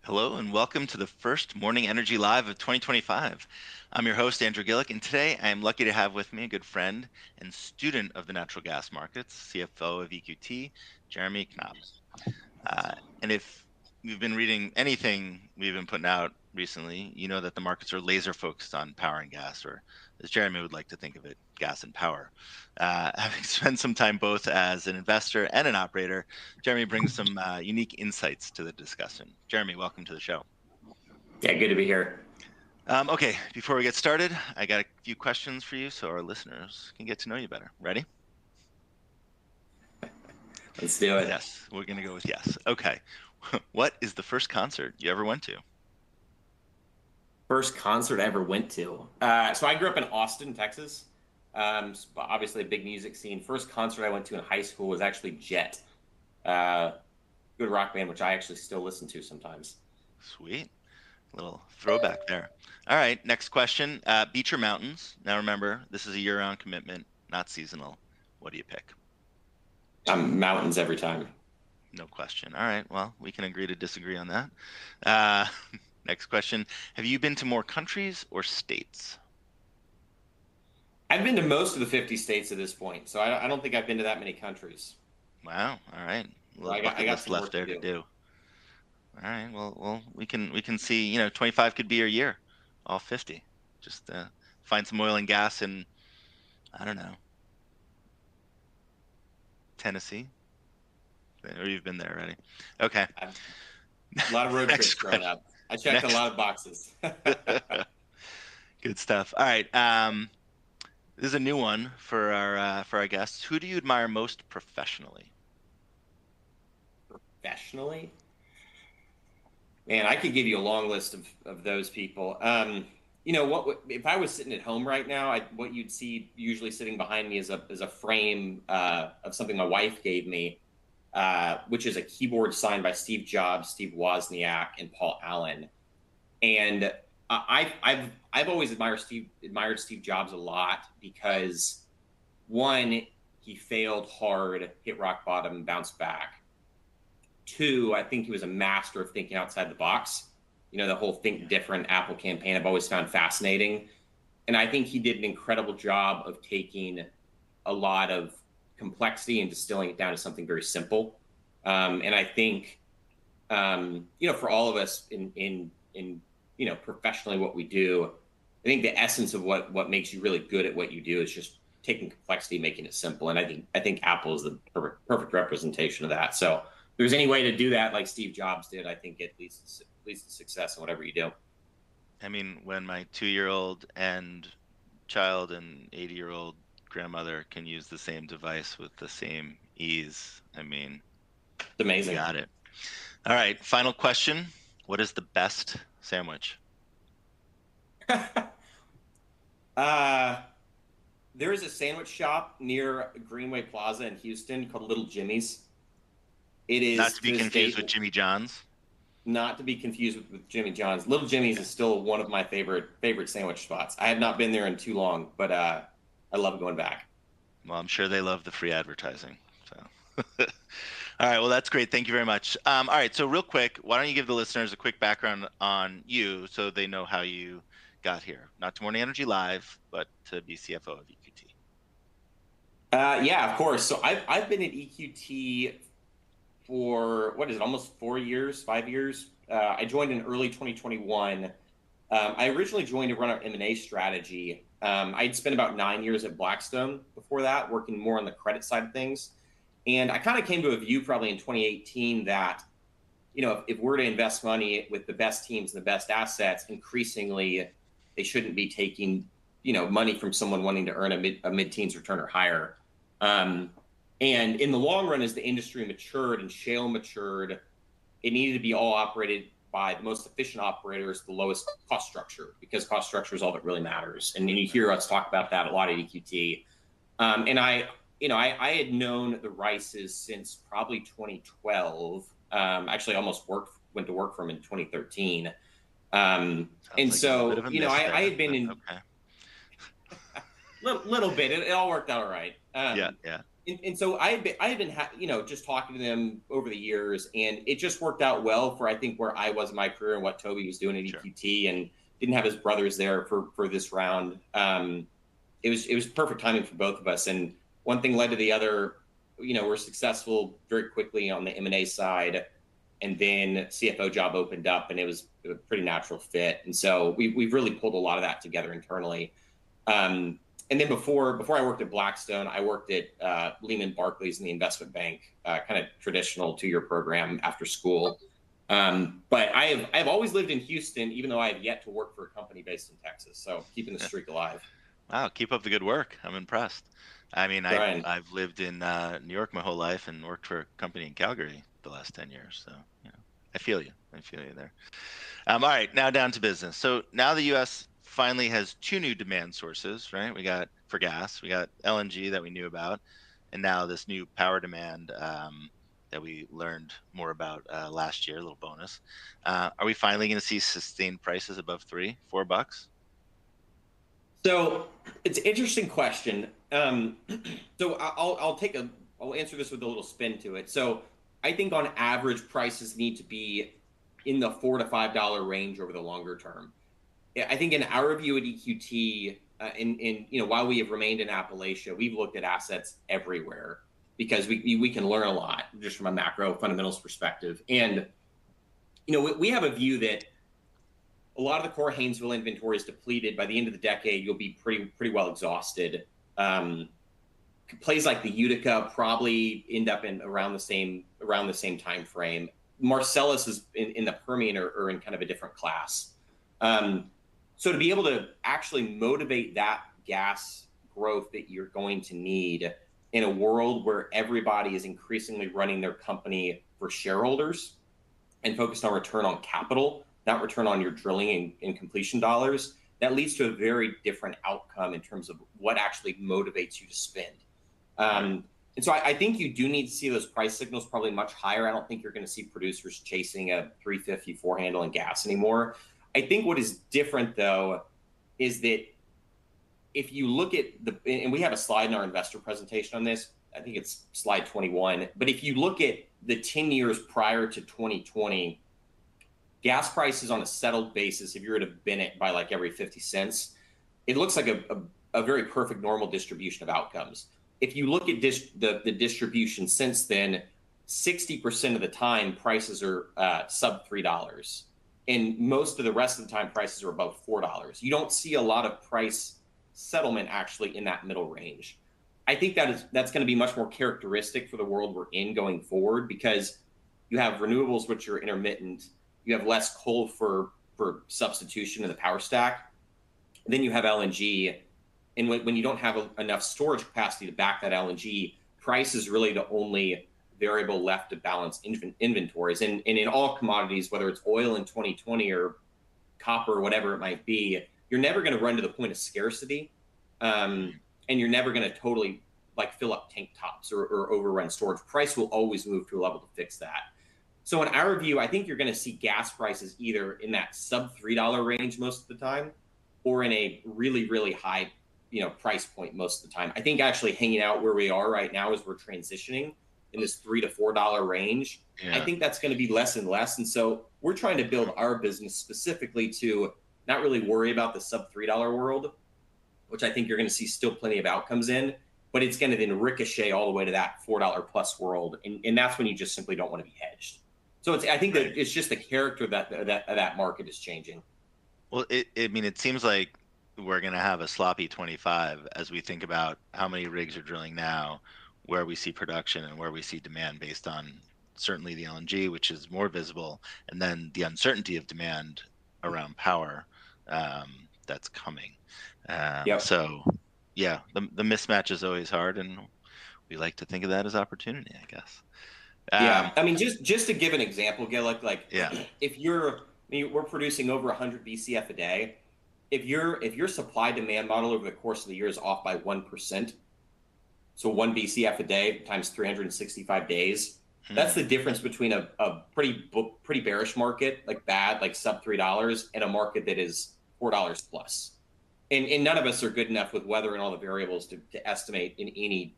Hello and welcome to the first Morning Energy Live of 2025. I'm your host, Andrew Gillick, and today I am lucky to have with me a good friend and student of the natural gas markets, CFO of EQT, Jeremy Knop. And if you've been reading anything we've been putting out recently, you know that the markets are laser focused on power and gas, or as Jeremy would like to think of it, gas and power. Having spent some time both as an investor and an operator, Jeremy brings some unique insights to the discussion. Jeremy, welcome to the show. Yeah, good to be here. Okay, before we get started, I got a few questions for you so our listeners can get to know you better. Ready? Let's do it. Yes, we're going to go with yes. Okay. What is the first concert you ever went to? First concert I ever went to. So I grew up in Austin, Texas. Obviously a big music scene. First concert I went to in high school was actually Jet. Good rock band, which I actually still listen to sometimes. Sweet. Little throwback there. All right, next question. Beach or mountains? Now remember, this is a year-round commitment, not seasonal. What do you pick? Mountains every time. No question. All right, well, we can agree to disagree on that. Next question. Have you been to more countries or states? I've been to most of the 50 states at this point, so I don't think I've been to that many countries. Wow. All right. A So little I bucket got list some left work there to to do. do. All right. Well, we can see. 25 could be your year, all 50. Just find some oil and gas in, I don't know, Tennessee. Or you've been there already. Okay. A lot of road Next trips growing question. up. I checked a Next. lot of boxes. Good stuff. All right. This is a new one for our guests. Who do you admire most professionally? Professionally? Man, I could give you a long list of those people. What if I was sitting at home right now? What you'd see usually sitting behind me is a frame of something my wife gave me, which is a keyboard signed by Steve Jobs, Steve Wozniak, and Paul Allen. And I've always admired Steve Jobs a lot because one, he failed hard, hit rock bottom, and bounced back. Two, I think he was a master of thinking outside the box. The whole think different Apple campaign I've always found fascinating. And I think he did an incredible job of taking a lot of complexity and distilling it down to something very simple. And I think, for all of us in professionally what we do, I think the essence of what makes you really good at what you do is just taking complexity, making it simple. And I think Apple is the perfect representation of that. So if there's any way to do that like Steve Jobs did, I think it leads to success in whatever you do. I mean, when my 2-year-old and child and 80-year-old grandmother can use the same device with the same ease, I mean, It's amazing. got it. All right, final question. What is the best sandwich? There is a sandwich shop near Greenway Plaza in Houston called Little Jimmy's. It is Not to be confused with Jimmy John's. Not to be confused with Jimmy John's. Little Jimmy's is still one of my favorite sandwich spots. I have not been there in too long, but I love going back. Well, I'm sure they love the free advertising. So, all right. Well, that's great. Thank you very much. All right. So, real quick, why don't you give the listeners a quick background on you so they know how you got here? Not to Morning Energy Live, but to be CFO of EQT. Yeah, of course. So I've been at EQT for almost 4 years, 5 years. I joined in early 2021. I originally joined to run our M&A strategy. I'd spent about 9 years at Blackstone before that, working more on the credit side of things. And I kind of came to a view probably in 2018 that, if we're to invest money with the best teams and the best assets, increasingly they shouldn't be taking, money from someone wanting to earn a mid-teens return or higher. And in the long run, as the industry matured and shale matured, it needed to be all operated by the most efficient operators, the lowest cost structure, because cost structure is all that really matters. And you hear us talk about that a lot at EQT. And I had known the Rices since probably 2012. Actually, went to work for them in 2013. And Like so, I had been in. in Okay. little bit. It all worked out all right. Yeah. And so I had been just talking to them over the years, and it just worked out well for I think where I was in my career and what Toby was doing at Sure. EQT, and didn't have his brothers there for this round. It was perfect timing for both of us, and one thing led to the other. We're successful very quickly on the M&A side, and then CFO job opened up, and it was a pretty natural fit, and so we've really pulled a lot of that together internally. And then before I worked at Blackstone, I worked at Lehman Barclays in the investment bank, kind of traditional 2-year program after school. But I have always lived in Houston, even though I have yet to work for a company based in Texas. So keeping the streak alive. Wow, keep up the good work. I'm impressed. I mean, Brian. I've lived in New York my whole life and worked for a company in Calgary the last 10 years. So, I feel you. I feel you there. All right, now down to business. So now the U.S. finally has 2 new demand sources, right? We got for gas, we got LNG that we knew about, and now this new power demand that we learned more about last year. A little bonus. Are we finally going to see sustained prices above $3-4? So it's an interesting question. So I'll answer this with a little spin to it. So I think on average prices need to be in the $4 to $5 range over the longer term. I think in our view at EQT, while we have remained in Appalachia, we've looked at assets everywhere because we can learn a lot just from a macro fundamentals perspective. And we have a view that a lot of the core Haynesville inventory is depleted. By the end of the decade, you'll be pretty well exhausted. Plays like the Utica probably end up in around the same time frame. Marcellus is in the Permian are in kind of a different class. So to be able to actually motivate that gas growth that you're going to need in a world where everybody is increasingly running their company for shareholders and focused on return on capital, not return on your drilling and completion dollars, that leads to a very different outcome in terms of what actually motivates you to spend. And so I think you do need to see those price signals probably much higher. I don't think you're going to see producers chasing a 350 4-handle in gas anymore. I think what is different, though, is that if you look at and we have a slide in our investor presentation on this, I think it's slide 21, but if you look at the 10 years prior to 2020, gas prices on a settled basis, if you were to bin it by like every 50 cents, it looks like a very perfect normal distribution of outcomes. If you look at the distribution since then, 60% of the time prices are sub $3. And most of the rest of the time prices are above $4. You don't see a lot of price settlement actually in that middle range. I think that's going to be much more characteristic for the world we're in going forward, because you have renewables, which are intermittent. You have less coal for substitution in the power stack. Then you have LNG. And when you don't have enough storage capacity to back that LNG, price is really the only variable left to balance inventories. And in all commodities, whether it's oil in 2020 or copper or whatever it might be, you're never going to run to the point of scarcity. And you're never going to totally fill up tank tops or overrun storage. Price will always move to a level to fix that. So in our view, I think you're going to see gas prices either in that sub $3 range most of the time, or in a really, really high price point most of the time. I think actually hanging out where we are right now as we're transitioning in this $3 to $4 range, I think that's going to be less and less. And so we're trying to build our business specifically to not really worry about the sub $3 world, which I think you're going to see still plenty of outcomes in, but it's going to then ricochet all the way to that $4 plus world. And that's when you just simply don't want to be hedged. So I think that it's just the character that market is changing. Well, it seems like we're going to have a sloppy 25 as we think about how many rigs are drilling now, where we see production and where we see demand based on certainly the LNG, which is more visible, and then the uncertainty of demand around power that's coming. So, yeah, the mismatch is always hard, and we like to think of that as opportunity, I guess. I mean, just to give an example, Gillick, if we're producing over 100 BCF a day. If your supply demand model over the course of the year is off by 1%, so 1 BCF a day times 365 days, that's the difference between a pretty bearish market, like sub $3, and a market that is $4 plus. And none of us are good enough with weather and all the variables to estimate in any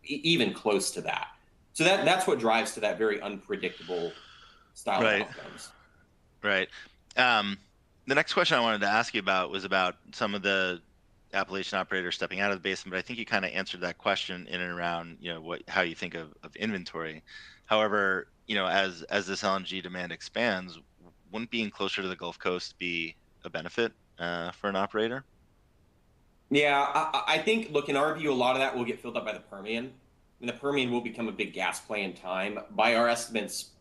even close to that. So that's what drives to that very unpredictable style of Right. outcomes. Right. Um, the next question I wanted to ask you about was about some of the Appalachian operators stepping out of the basin, but I think you kind of answered that question in and around, how you think of inventory. However, as this LNG demand expands, wouldn't being closer to the Gulf Coast be a benefit for an operator? Yeah, I think, look, in our view, a lot of that will get filled up by the Permian. And the Permian will become a big gas play in time. By our estimates,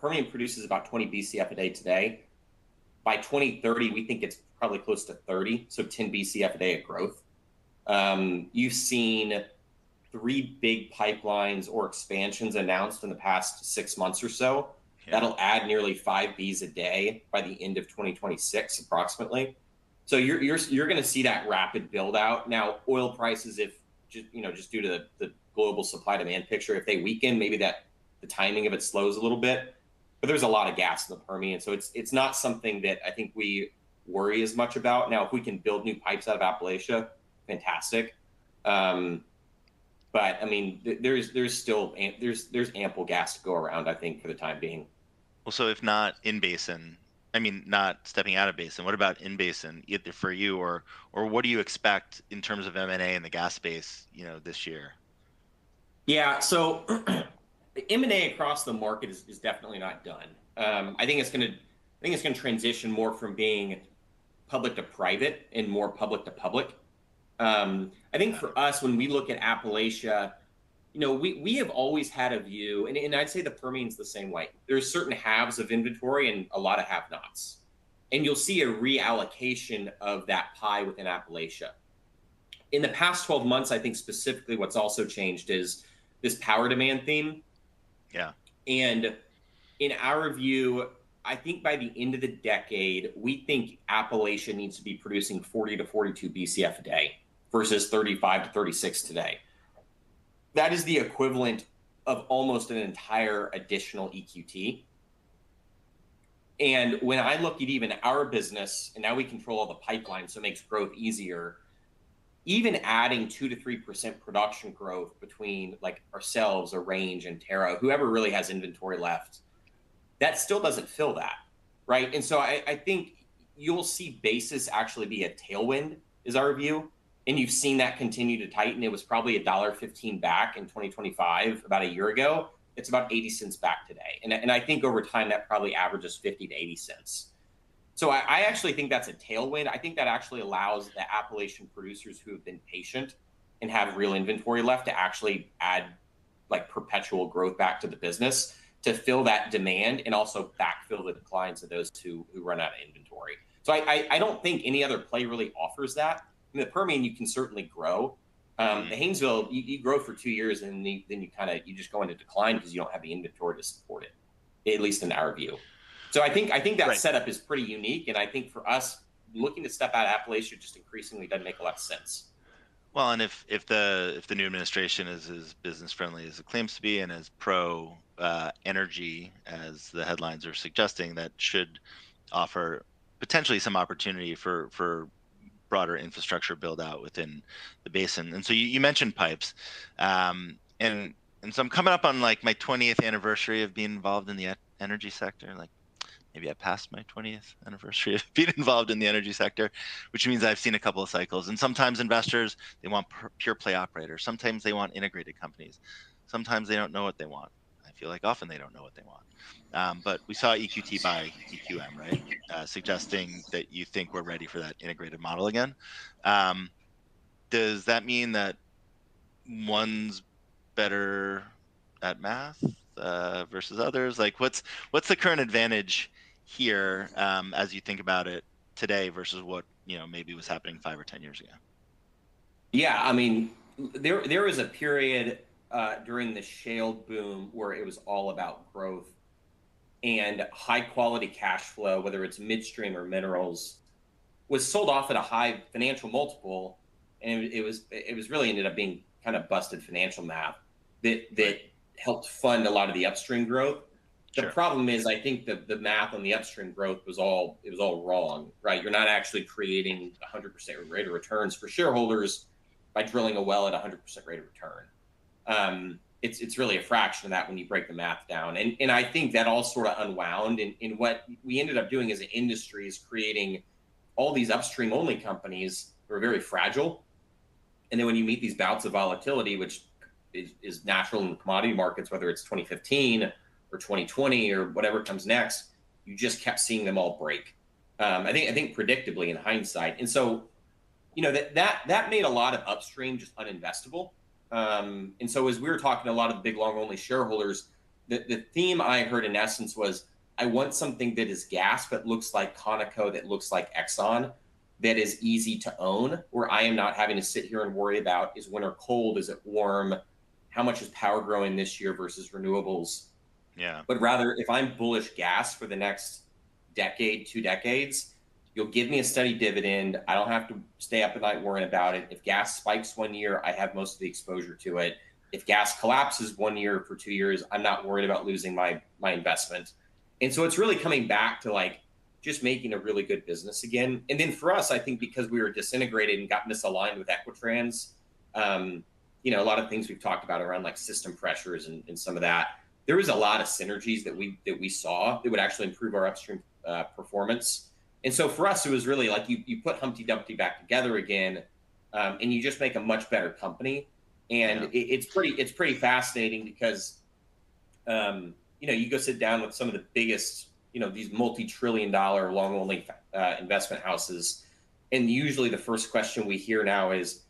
Permian produces about 20 BCF a day today. By 2030, we think it's probably close to 30, so 10 BCF a day of growth. You've seen 3 big pipelines or expansions announced in the past 6 months or so. Yeah. That'll add nearly 5 Bs a day by the end of 2026, approximately. So you're going to see that rapid build out. Now, oil prices, if just due to the global supply demand picture, if they weaken, maybe that the timing of it slows a little bit. But there's a lot of gas in the Permian, so it's not something that I think we worry as much about. Now, if we can build new pipes out of Appalachia, fantastic. But I mean, there's still there's ample gas to go around, I think, for the time being. Well, so if not in basin, I mean, not stepping out of basin, what about in basin, either for you or what do you expect in terms of M&A in the gas space, this year? Yeah, so M&A across the market is definitely not done. I think it's gonna transition more from being public to private and more public to public. I think for us, when we look at Appalachia, we have always had a view, and I'd say the Permian's the same way. There's certain halves of inventory and a lot of have-nots. And you'll see a reallocation of that pie within Appalachia. In the past 12 months, I think specifically what's also changed is this power demand theme. Yeah. And in our view, I think by the end of the decade, we think Appalachia needs to be producing 40 to 42 BCF a day versus 35 to 36 today. That is the equivalent of almost an entire additional EQT. And when I look at even our business, and now we control all the pipelines, so it makes growth easier, even adding 2 to 3% production growth between like ourselves, Range, and Terra, whoever really has inventory left, that still doesn't fill that, right? And so I think you'll see basis actually be a tailwind, is our view. And you've seen that continue to tighten. It was probably $1.15 back in 2025, about a year ago. It's about 80 cents back today. And I think over time that probably averages 50 to 80 cents. So I actually think that's a tailwind. I think that actually allows the Appalachian producers who have been patient and have real inventory left to actually add like perpetual growth back to the business to fill that demand and also backfill the declines of those who run out of inventory. So I don't think any other play really offers that. In the Permian, you can certainly grow. The Haynesville, you grow for 2 years and then you just go into decline because you don't have the inventory to support it, at least in our view. So I think that Right. setup is pretty unique, and I think for us, looking to step out of Appalachia just increasingly doesn't make a lot of sense. Well, and if the new administration is as business friendly as it claims to be and as pro energy as the headlines are suggesting, that should offer potentially some opportunity for broader infrastructure build out within the basin. And so you mentioned pipes, and so I'm coming up on like my 20th anniversary of being involved in the energy sector. Like maybe I passed my 20th anniversary of being involved in the energy sector, which means I've seen a couple of cycles. And sometimes investors, they want pure play operators. Sometimes they want integrated companies. Sometimes they don't know what they want. I feel like often they don't know what they want. But we saw EQT buy EQM, right? Suggesting that you think we're ready for that integrated model again. Does that mean that one's better at math versus others? Like, what's the current advantage here as you think about it today versus what maybe was happening 5 or 10 years ago? Yeah, I mean, there was a period during the shale boom where it was all about growth and high quality cash flow, whether it's midstream or minerals, was sold off at a high financial multiple, and it was really ended up being kind of busted financial math that helped fund a lot of the upstream growth. The Sure. problem is, I think the math on the upstream growth was all wrong, right? You're not actually creating 100% rate of returns for shareholders. by drilling a well at 100% rate of return. It's really a fraction of that when you break the math down. And I think that all sort of unwound. And what we ended up doing as an industry is creating all these upstream only companies who are very fragile. And then when you meet these bouts of volatility, which is natural in the commodity markets, whether it's 2015 or 2020 or whatever comes next, you just kept seeing them all break. I think predictably in hindsight. And so, that made a lot of upstream just uninvestable. And so as we were talking to a lot of the big long only shareholders, the theme I heard in essence was, I want something that is gas, but looks like Conoco, that looks like Exxon, that is easy to own, where I am not having to sit here and worry about, is winter cold, is it warm, how much is power growing this year versus renewables. Yeah. But rather, if I'm bullish gas for the next decade, 2 decades, you'll give me a steady dividend. I don't have to stay up at night worrying about it. If gas spikes one year, I have most of the exposure to it. If gas collapses 1 year for 2 years, I'm not worried about losing my investment. And so it's really coming back to like just making a really good business again. And then for us, I think because we were disintegrated and got misaligned with Equitrans, a lot of things we've talked about around like system pressures and some of that, there was a lot of synergies that we saw that would actually improve our upstream performance. And so for us, it was really like you put Humpty Dumpty back together again, and you just make a much better company. And it's pretty fascinating because, you go sit down with some of the biggest, these multi-trillion-dollar long-only investment houses, and usually the first question we hear now is,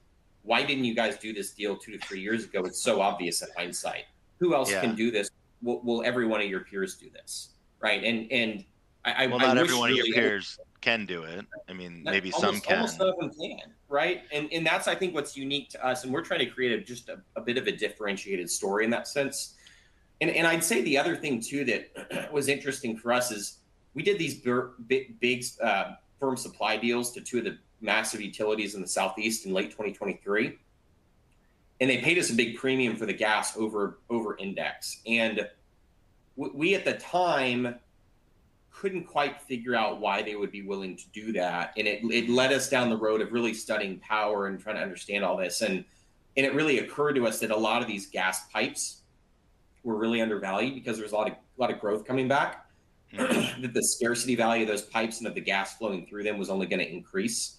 why didn't you guys do this deal 2 to 3 years ago? It's so obvious in hindsight. Who else can do this? Will every one of your peers do this? Right. And not wish every one of your really peers can do it. I mean, maybe some can. Almost none of them can. Right. And that's, I think, what's unique to us. And we're trying to create just a bit of a differentiated story in that sense. And I'd say the other thing, too, that was interesting for us is we did these big firm supply deals to 2 of the massive utilities in the Southeast in late 2023. And they paid us a big premium for the gas over index. And we at the time couldn't quite figure out why they would be willing to do that. And it led us down the road of really studying power and trying to understand all this. And it really occurred to us that a lot of these gas pipes were really undervalued because there's a lot of growth coming back. That the scarcity value of those pipes and of the gas flowing through them was only going to increase.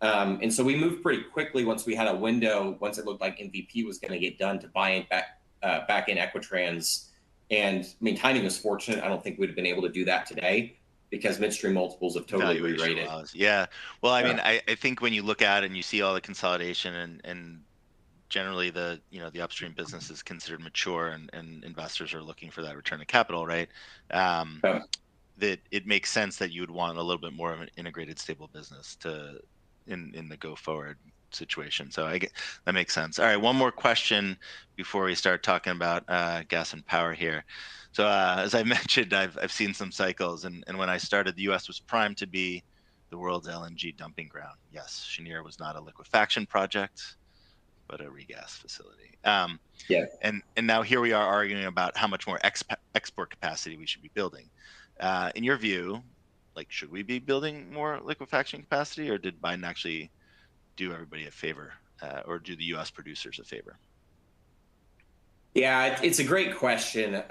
And so we moved pretty quickly once we had a window, once it looked like MVP was going to get done, to buy in back in Equitrans. And I mean, timing was fortunate. I don't think we'd have been able to do that today because midstream multiples have totally re-rated. Yeah. Well, I mean, I think when you look at it and you see all the consolidation and generally the upstream business is considered mature and investors are looking for that return of capital, right? That it makes sense that you would want a little bit more of an integrated, stable business in the go forward situation. So that makes sense. All right, one more question before we start talking about gas and power here. So as I mentioned, I've seen some cycles, and when I started, the U.S. was primed to be the world's LNG dumping ground. Yes, Cheniere was not a liquefaction project, but a regas facility. And now here we are arguing about how much more export capacity we should be building. In your view, like, should we be building more liquefaction capacity, or did Biden actually do everybody a favor, or do the U.S. producers a favor? Yeah, it's a great question.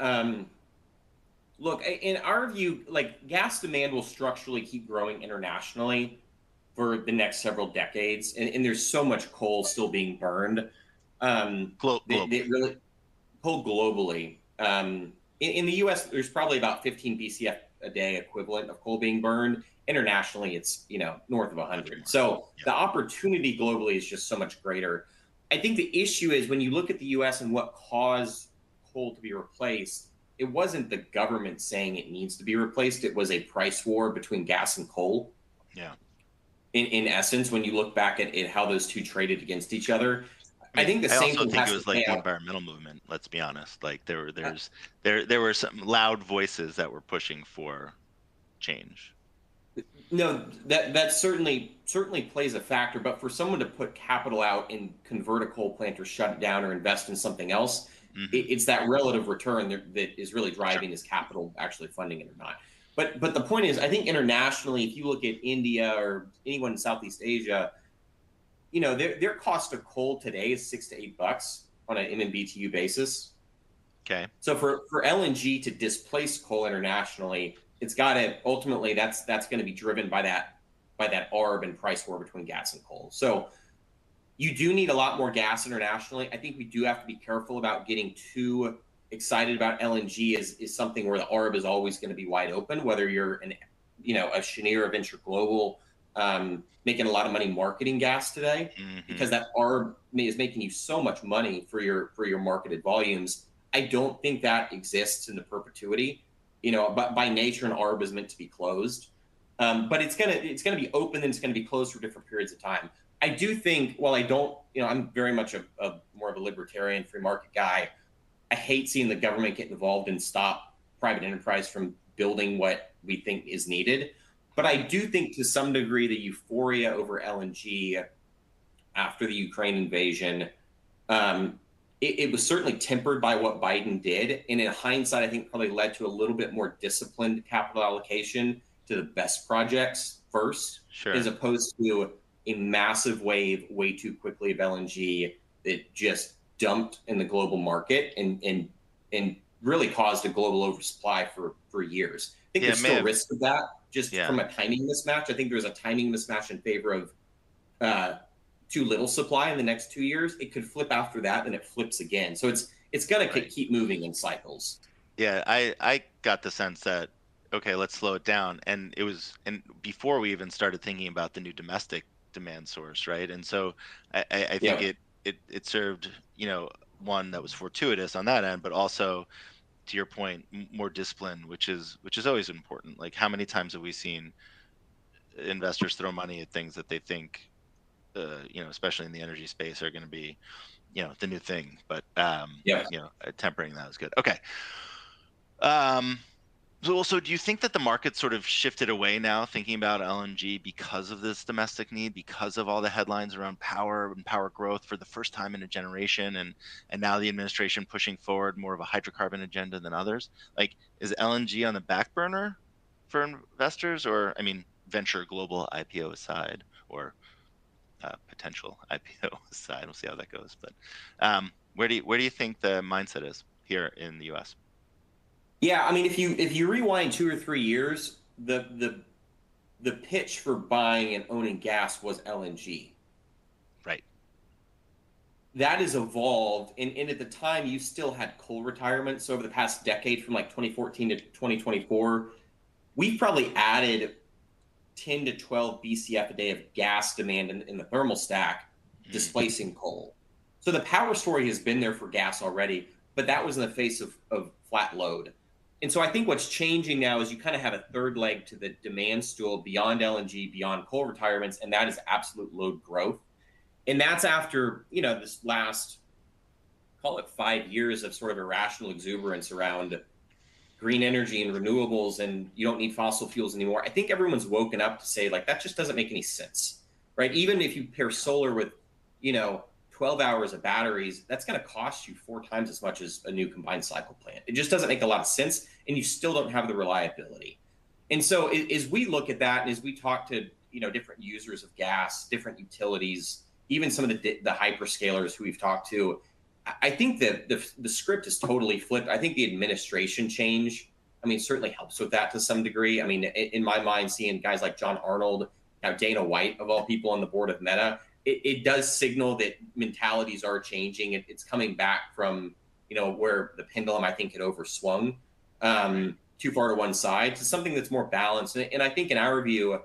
Look, in our view, like, gas demand will structurally keep growing internationally for the next several decades, and there's so much coal still being burned. Really, coal globally. In the U.S., there's probably about 15 BCF a day equivalent of coal being burned. Internationally, it's north of 100. So the opportunity globally is just so much greater. I think the issue is when you look at the U.S. and what caused coal to be replaced, it wasn't the government saying it needs to be replaced. It was a price war between gas and coal. Yeah. In essence, when you look back at how those two traded against each other, I think the same thing. I also think it was like the environmental movement. Let's be honest. Like there were some loud voices that were pushing for change. No, that certainly plays a factor. But for someone to put capital out and convert a coal plant or shut it down or invest in something else, it's that relative return that is really driving is capital actually funding it or not. But the point is, I think internationally, if you look at India or anyone in Southeast Asia, their cost of coal today is $6 to $8 on an MMBTU basis. Okay. So for LNG to displace coal internationally, it's got to ultimately that's going to be driven by that arb and price war between gas and coal. So you do need a lot more gas internationally. I think we do have to be careful about getting too excited about LNG is something where the arb is always going to be wide open, whether you're a Cheniere, a Venture Global, making a lot of money marketing gas today, Mm-hmm. because that arb is making you so much money for your marketed volumes. I don't think that exists in the perpetuity. But by nature, an arb is meant to be closed. But it's gonna be open and it's gonna be closed for different periods of time. I do think, while I don't, I'm very much a more of a libertarian free market guy. I hate seeing the government get involved and stop private enterprise from building what we think is needed. But I do think to some degree the euphoria over LNG after the Ukraine invasion, it was certainly tempered by what Biden did. And in hindsight, I think probably led to a little bit more disciplined capital allocation to the best projects first, as Sure. opposed to a massive wave way too quickly of LNG that just dumped in the global market and really caused a global oversupply for years. I think Yeah, it there's may still have. risk of that, just Yeah. from a timing mismatch. I think there's a timing mismatch in favor of uh, too little supply in the next 2 years. It could flip after that, and it flips again. So it's going to Right. keep moving in cycles. Yeah, I got the sense that, okay, let's slow it down. And before we even started thinking about the new domestic demand source, right? And so I think Yeah. it served, one that was fortuitous on that end, but also, to your point, more discipline, which is always important. Like, how many times have we seen investors throw money at things that they think, especially in the energy space, are going to be, the new thing. But Yeah. tempering that is good. Okay. Um, so do you think that the market sort of shifted away now, thinking about LNG, because of this domestic need, because of all the headlines around power and power growth for the first time in a generation, and now the administration pushing forward more of a hydrocarbon agenda than others? Like, is LNG on the back burner for investors, or, I mean, venture global IPO aside, or potential IPO aside? We'll see how that goes. But where do you think the mindset is here in the U.S.? Yeah. I mean, if you rewind 2 or 3 years, the pitch for buying and owning gas was LNG. Right. That has evolved, and at the time you still had coal retirement. So over the past decade, from like 2014 to 2024, we've probably added 10 to 12 BCF a day of gas demand in the thermal stack, Mm, displacing coal. So the power story has been there for gas already, but that was in the face of flat load. And so I think what's changing now is you kind of have a third leg to the demand stool beyond LNG, beyond coal retirements, and that is absolute load growth. And that's after, this last, call it 5 years of sort of irrational exuberance around green energy and renewables, and you don't need fossil fuels anymore. I think everyone's woken up to say, like, that just doesn't make any sense, right? Even if you pair solar with, you know, 12 hours of batteries, that's going to cost you 4 times as much as a new combined cycle plant. It just doesn't make a lot of sense, and you still don't have the reliability. And so as we look at that, and as we talk to, different users of gas, different utilities, even some of the hyperscalers who we've talked to, I think that the script is totally flipped. I think the administration change, I mean, certainly helps with that to some degree. I mean, in my mind, seeing guys like John Arnold, now Dana White, of all people, on the board of Meta, it does signal that mentalities are changing. It's coming back from, where the pendulum, I think, had overswung right. too far to one side, to something that's more balanced. And I think, in our view,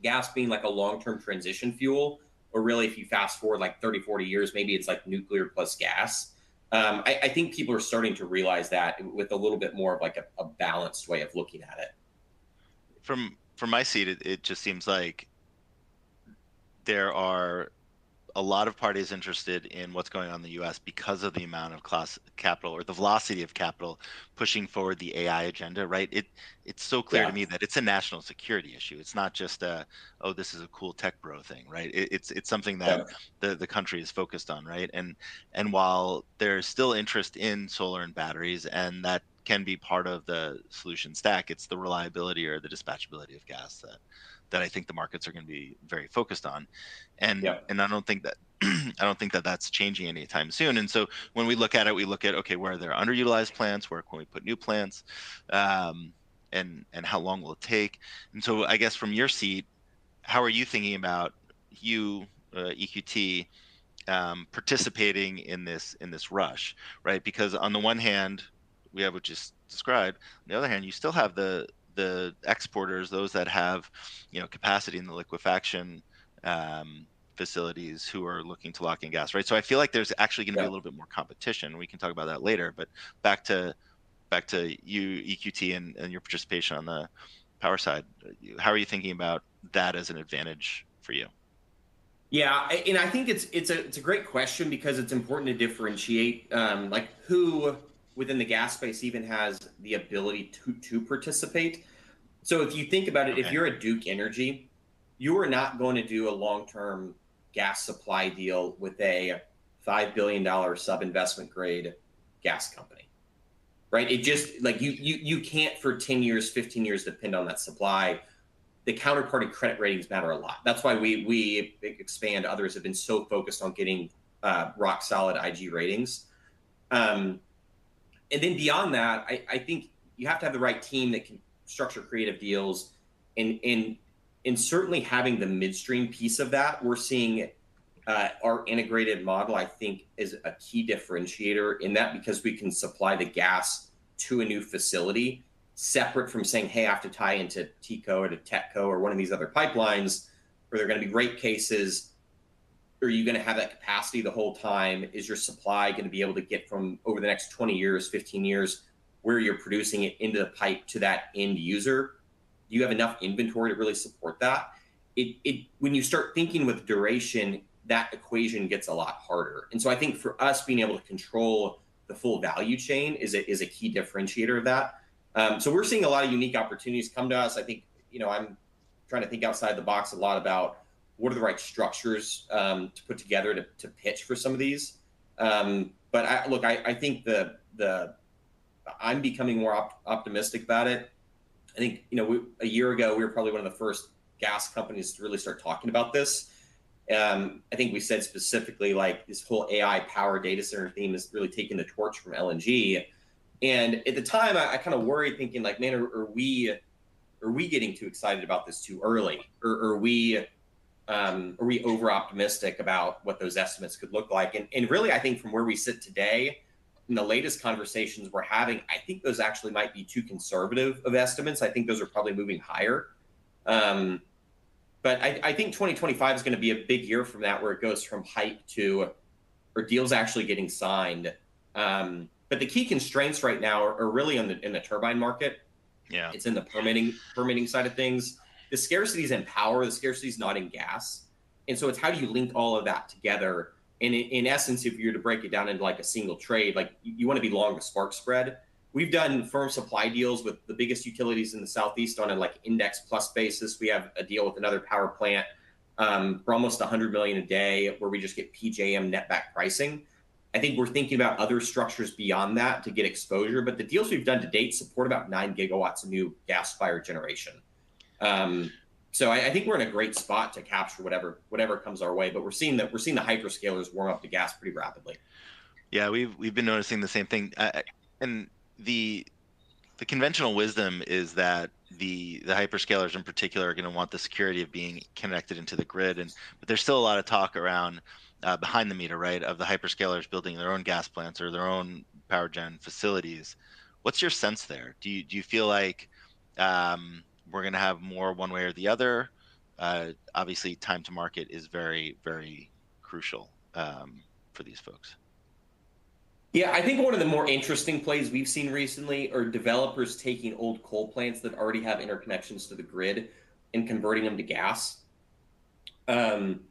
gas being like a long-term transition fuel, or really, if you fast forward like 30, 40 years, maybe it's like nuclear plus gas. I think people are starting to realize that with a little bit more of like a balanced way of looking at it. From my seat, it just seems like there are a lot of parties interested in what's going on in the US because of the amount of class capital, or the velocity of capital pushing forward the AI agenda, right? It's so clear to Yeah. me that it's a national security issue. It's not just a, oh, this is a cool tech bro thing, right? It's something that Yeah. the country is focused on, right? And while there's still interest in solar and batteries, and that can be part of the solution stack, it's the reliability or the dispatchability of gas that I think the markets are going to be very focused on, and Yep. I don't think that I don't think that that's changing anytime soon. And so when we look at it, we look at, okay, where are there underutilized plants? Where can we put new plants? Um, and how long will it take? And so I guess from your seat, how are you thinking about EQT participating in this rush, right? Because on the one hand, we have what you just described. On the other hand, you still have the exporters, those that have, capacity in the liquefaction um, facilities who are looking to lock in gas, right? So I feel like there's actually going to be a Yep. little bit more competition. We can talk about that later, but back to you, EQT, and your participation on the power side. How are you thinking about that as an advantage for you? Yeah, and I think it's a great question because it's important to differentiate like who within the gas space even has the ability to participate. So if you think about it, if Okay. you're a Duke Energy, you are not going to do a long-term gas supply deal with a $5 billion sub-investment grade gas company, right? It just like you can't for 10 years, 15 years depend on that supply. The counterparty credit ratings matter a lot. That's why we expand. Others have been so focused on getting rock solid IG ratings. Um, and then beyond that, I think you have to have the right team that can structure creative deals, and certainly having the midstream piece of that. We're seeing our integrated model, I think, is a key differentiator in that because we can supply the gas to a new facility separate from saying, hey, I have to tie into TCO or to TETCO or one of these other pipelines where there are going to be rate cases. Are you going to have that capacity the whole time? Is your supply going to be able to get from over the next 20 years, 15 years, where you're producing it into the pipe to that end user? Do you have enough inventory to really support that? When you start thinking with duration, that equation gets a lot harder. And so I think for us, being able to control the full value chain is a key differentiator of that. So we're seeing a lot of unique opportunities come to us. I think, I'm trying to think outside the box a lot about what are the right structures to put together to pitch for some of these. But I think the I'm becoming more optimistic about it. I think a year ago we were probably one of the first gas companies to really start talking about this. I think we said specifically like this whole AI power data center theme is really taking the torch from LNG. And at the time, I kind of worried, thinking like, man, are we getting too excited about this too early, or are we over optimistic about what those estimates could look like? And really, I think from where we sit today, in the latest conversations we're having, I think those actually might be too conservative of estimates. I think those are probably moving higher. Um, but I think 2025 is going to be a big year from that, where it goes from hype to or deals actually getting signed. But the key constraints right now are really in the turbine market. Yeah. It's in the permitting side of things. The scarcity is in power. The scarcity is not in gas. And so it's how do you link all of that together? And in essence, if you're to break it down into like a single trade, like you want to be long the spark spread. We've done firm supply deals with the biggest utilities in the Southeast on a like index plus basis. We have a deal with another power plant for almost 100 million a day, where we just get PJM netback pricing. I think we're thinking about other structures beyond that to get exposure, but the deals we've done to date support about 9 gigawatts of new gas-fired generation. So I think we're in a great spot to capture whatever comes our way. But we're seeing the hyperscalers warm up the gas pretty rapidly. Yeah, we've been noticing the same thing, and the the conventional wisdom is that the hyperscalers in particular are going to want the security of being connected into the grid, and but there's still a lot of talk around behind the meter, right, of the hyperscalers building their own gas plants or their own power gen facilities. What's your sense there? Do you feel like we're going to have more one way or the other? Obviously, time to market is very, very crucial for these folks. Yeah, I think one of the more interesting plays we've seen recently are developers taking old coal plants that already have interconnections to the grid and converting them to gas. Um,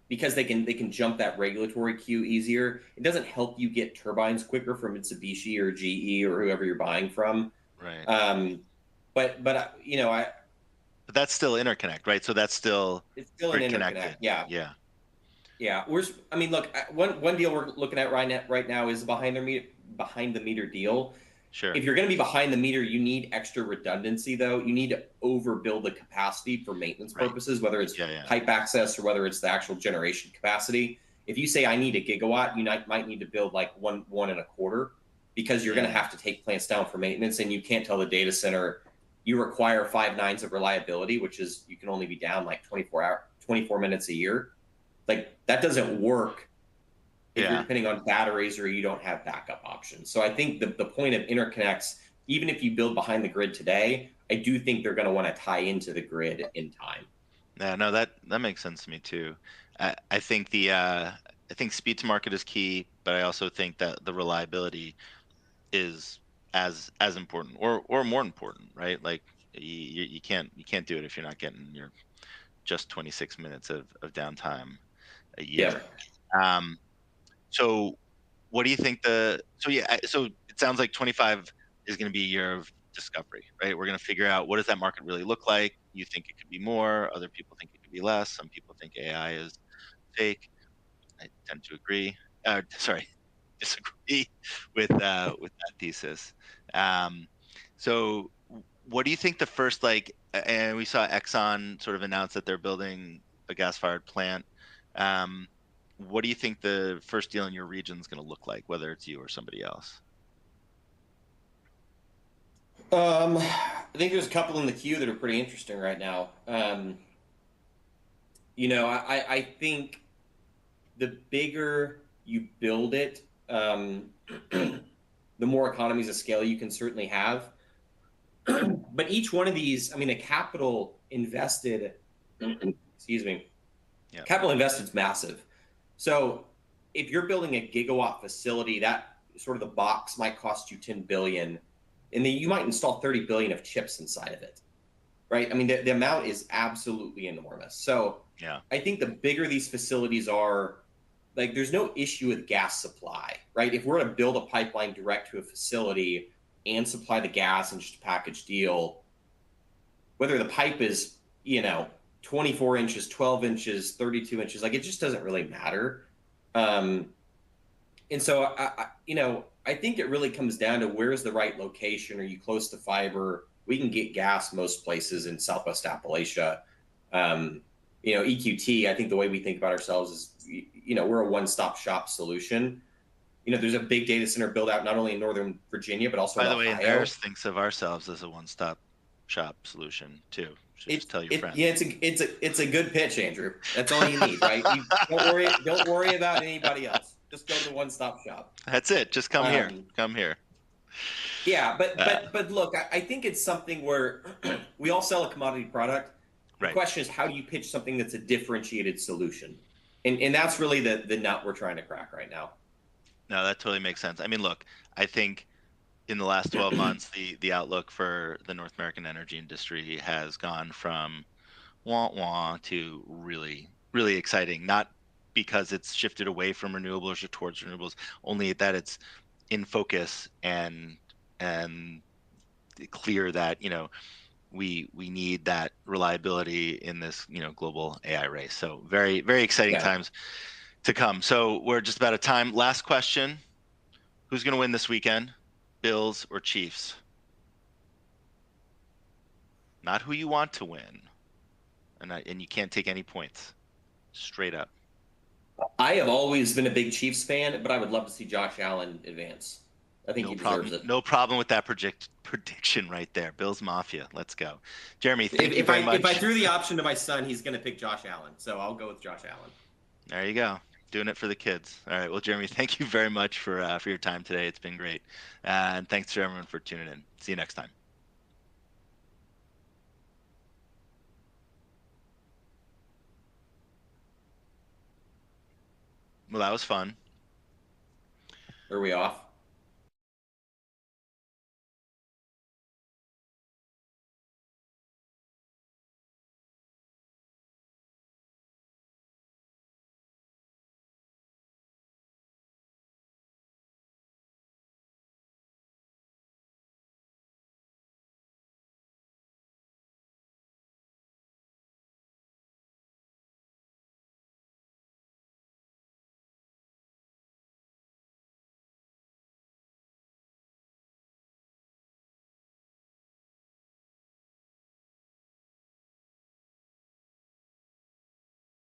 because they can jump that regulatory queue easier. It doesn't help you get turbines quicker from Mitsubishi or GE or whoever you're buying from. Right. Um, but But that's still interconnect, right? So that's still it's still an grid interconnect. connected. Yeah, Yeah. yeah. I mean, look, one deal we're looking at right now is behind the meter deal. Sure. If you're going to be behind the meter, you need extra redundancy, though. You need to overbuild the capacity for maintenance Right. purposes, whether it's Yeah, yeah. pipe access or whether it's the actual generation capacity. If you say I need a gigawatt, you might need to build like one and a quarter, because you're going to Mm, have to take plants down for maintenance, and you can't tell the data center you require 5 nines of reliability, which is you can only be down like 24 minutes a year. Like that doesn't work if you're yeah. depending on batteries or you don't have backup options. So I think the point of interconnects, even if you build behind the grid today, I do think they're going to want to tie into the grid in time. Yeah, no, that makes sense to me too. I think I think speed to market is key, but I also think that the reliability is as important or more important, right? Like you can't do it if you're not getting your just 26 minutes of downtime a year. Yeah. Um, so what do you think so yeah, so it sounds like 25 is going to be a year of discovery, right? We're going to figure out what does that market really look like. You think it could be more, other people think it could be less. Some people think AI is fake. I tend to agree. Sorry, disagree with that thesis. Um, so, what do you think the first And we saw Exxon sort of announce that they're building a gas-fired plant. Um, what do you think the first deal in your region is going to look like, whether it's you or somebody else? I think there's a couple in the queue that are pretty interesting right now. I think the bigger you build it, the more economies of scale you can certainly have. But each one of these, I mean, the capital invested, excuse me, Yeah, capital invested is massive. So if you're building a gigawatt facility, that sort of the box might cost you 10 billion, and then you might install 30 billion of chips inside of it, right? I mean, the amount is absolutely enormous. So yeah, I think the bigger these facilities are, like there's no issue with gas supply, right? If we're going to build a pipeline direct to a facility and supply the gas in just a package deal, whether the pipe is, 24 inches, 12 inches, 32 inches, like it just doesn't really matter. Um, and so I think it really comes down to where's the right location. Are you close to fiber? We can get gas most places in Southwest Appalachia. EQT, I think the way we think about ourselves is, we're a one-stop shop solution. There's a big data center build out not only in Northern Virginia, but also in by the way, Ohio. Enverus thinks of ourselves as a one-stop shop solution too. Should just It tell your it yeah, friends. it's a good pitch, Andrew. That's all you need, right? You don't worry about anybody else. Just go to the one-stop shop. That's it. Just come here. Um, Come here. yeah, but Uh, but but look, I think it's something where we all sell a commodity product. The right. question is, how do you pitch something that's a differentiated solution? And that's really the nut we're trying to crack right now. No, that totally makes sense. I mean, look, I think in the last 12 months, the outlook for the North American energy industry has gone from wah wah to really, really exciting. Not because it's shifted away from renewables or towards renewables, only that it's in focus and clear that, we need that reliability in this, global AI race. So very, very exciting Yeah. times to come. So we're just about out of time. Last question. Who's going to win this weekend? Bills or Chiefs? Not who you want to win. And you can't take any points. Straight up. I have always been a big Chiefs fan, but I would love to see Josh Allen advance. I think No he deserves problem. it. No problem with that prediction right there. Bills Mafia. Let's go. Jeremy, If, thank you if very I if I much. threw the option to my son, he's going to pick Josh Allen, so I'll go with Josh Allen. There you go. Doing it for the kids. All right. Well, Jeremy, thank you very much for your time today. It's been great. And thanks to everyone for tuning in. See you next time. Well, that was fun. Are we off?